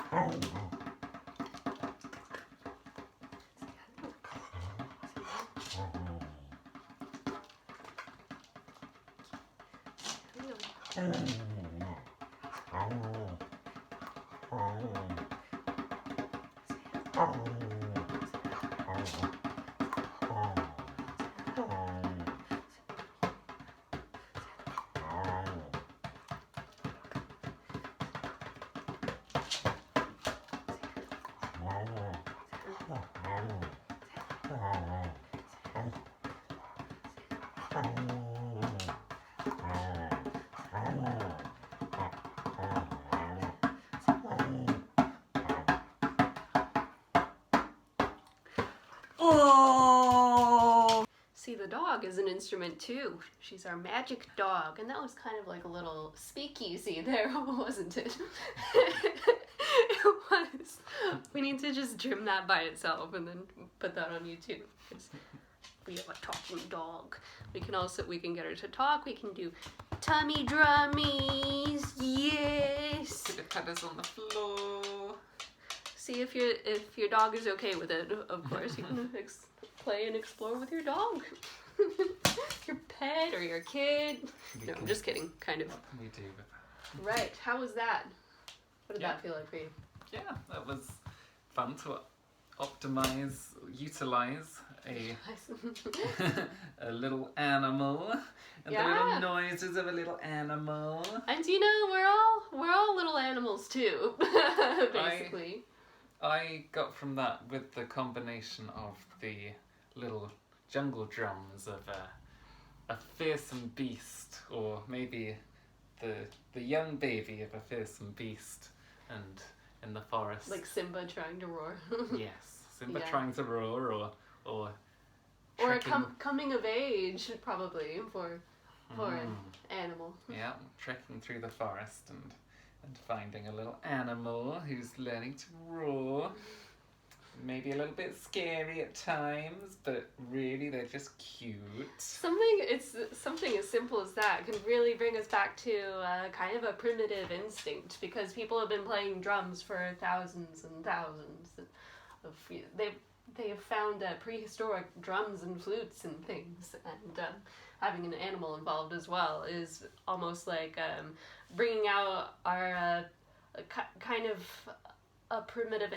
Oh! See, the dog is an instrument too. She's our magic dog, and that was kind of like a little speakeasy there, wasn't it? It was. We need to just trim that by itself and then put that on YouTube. We have a talking dog. We can get her to talk. We can do tummy drummies. Yes. Put the feathers on the floor. See if your dog is okay with it. Of course, you can play and explore with your dog, your pet or your kid. No, I'm just kidding. Kind of. We do. Right. How was that? What did that feel like for you? Yeah, that was fun to utilize a little animal and the little noises of a little animal. And you know, we're all little animals too, basically. I got from that with the combination of the little jungle drums of a fearsome beast, or maybe the young baby of a fearsome beast, and in the forest. Like Simba trying to roar. Yes, Simba trying to roar, or a coming of age, probably, for an animal. Yeah, trekking through the forest and finding a little animal who's learning to roar. Maybe a little bit scary at times, but really they're just cute. Something as simple as that can really bring us back to kind of a primitive instinct, because people have been playing drums for thousands and thousands of they have found prehistoric drums and flutes and things, and having an animal involved as well is almost like bringing out our kind of a primitive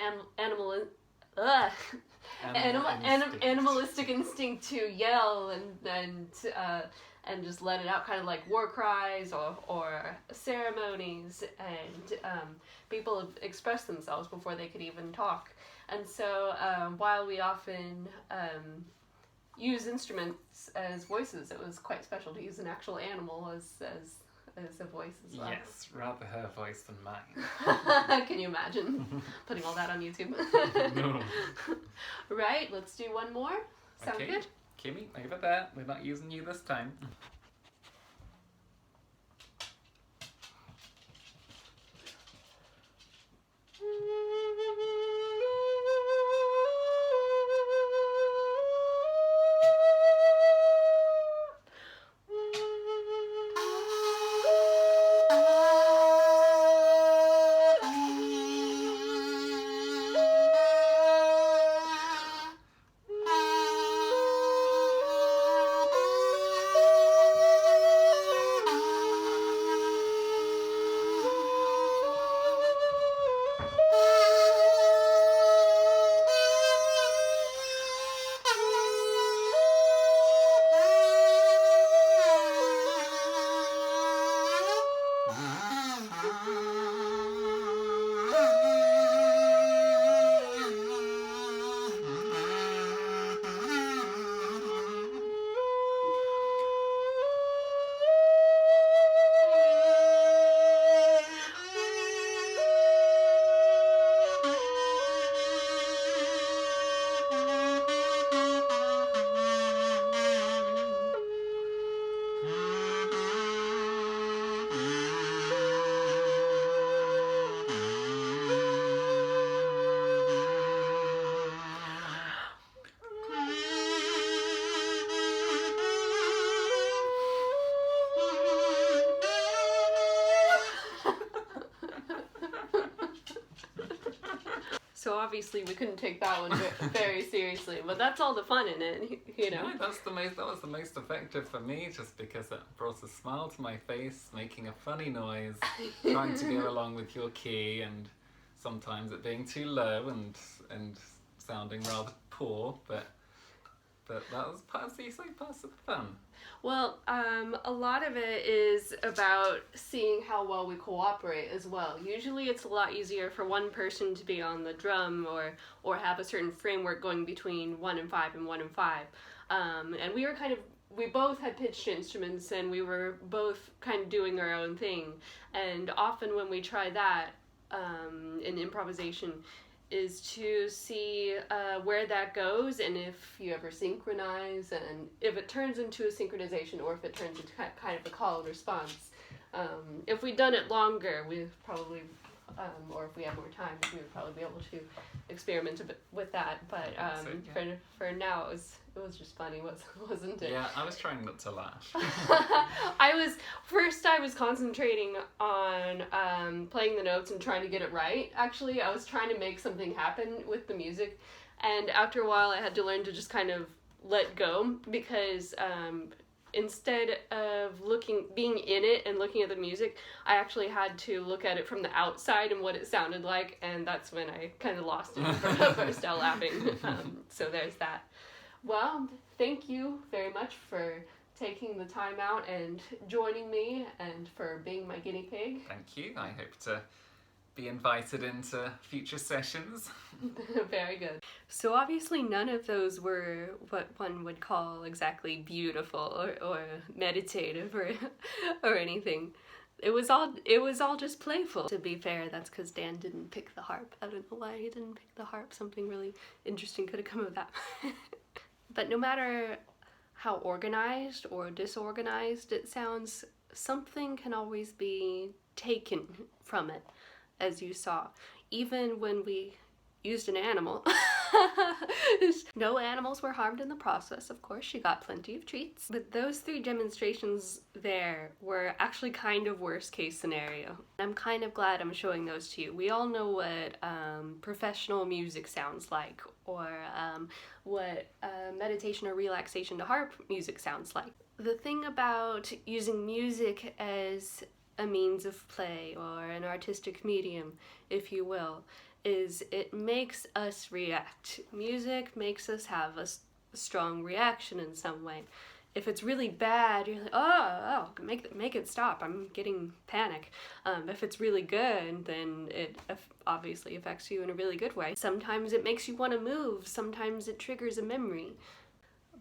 animalistic instinct to yell and just let it out, kind of like war cries or ceremonies, and people have expressed themselves before they could even talk. And so while we often use instruments as voices, it was quite special to use an actual animal as a voice as well. Yes, rather her voice than mine. Can you imagine putting all that on YouTube? No. Right, let's do one more. Sound good? Kimmy, over there. We're not using you this time. So obviously we couldn't take that one very seriously, but that's all the fun in it, you know. Yeah, that was the most effective for me, just because it brought a smile to my face, making a funny noise, trying to go along with your key, and sometimes it being too low and sounding rather poor, but that was part of the fun. Well, a lot of it is about seeing how well we cooperate as well. Usually it's a lot easier for one person to be on the drum or have a certain framework going between 1 and 5 and 1 and 5. And we both had pitched instruments and we were both kind of doing our own thing. And often when we try that in improvisation, is to see where that goes and if you ever synchronize and if it turns into a synchronization or if it turns into kind of a call and response. If we'd done it longer, we'd probably, or if we had more time, we would probably be able to experiment a bit with that. But for now, it was just funny, wasn't it? Yeah, I was trying not to laugh. I was concentrating on playing the notes and trying to get it right. Actually, I was trying to make something happen with the music, and after a while I had to learn to just kind of let go, because instead of being in it and looking at the music, I actually had to look at it from the outside and what it sounded like, and that's when I kind of lost it and burst out laughing. So there's that. Well, thank you very much for taking the time out and joining me and for being my guinea pig. Thank you. I hope to be invited into future sessions. Very good. So obviously none of those were what one would call exactly beautiful or meditative or anything. It was all just playful. To be fair, that's because Dan didn't pick the harp. I don't know why he didn't pick the harp. Something really interesting could have come of that. But no matter how organized or disorganized it sounds, something can always be taken from it, as you saw. Even when we used an animal. No animals were harmed in the process, of course. She got plenty of treats. But those 3 demonstrations there were actually kind of worst case scenario. I'm kind of glad I'm showing those to you. We all know what professional music sounds like, or what meditation or relaxation to harp music sounds like. The thing about using music as a means of play, or an artistic medium, if you will, is it makes us react. Music makes us have a strong reaction in some way. If it's really bad, you're like, oh, make it stop. I'm getting panic. If it's really good, then it obviously affects you in a really good way. Sometimes it makes you want to move. Sometimes it triggers a memory.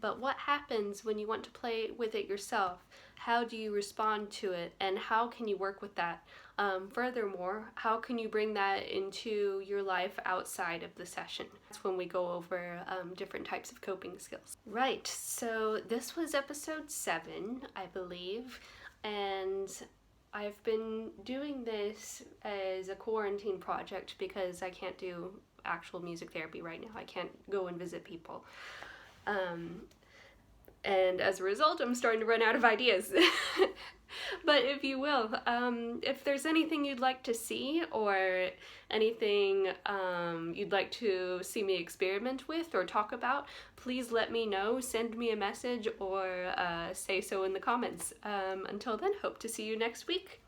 But what happens when you want to play with it yourself? How do you respond to it, and how can you work with that? Furthermore, how can you bring that into your life outside of the session? That's when we go over different types of coping skills. Right, so this was episode 7, I believe, and I've been doing this as a quarantine project because I can't do actual music therapy right now. I can't go and visit people. And as a result, I'm starting to run out of ideas. But if you will, if there's anything you'd like to see, or anything you'd like to see me experiment with or talk about, please let me know. Send me a message or say so in the comments. Until then, hope to see you next week.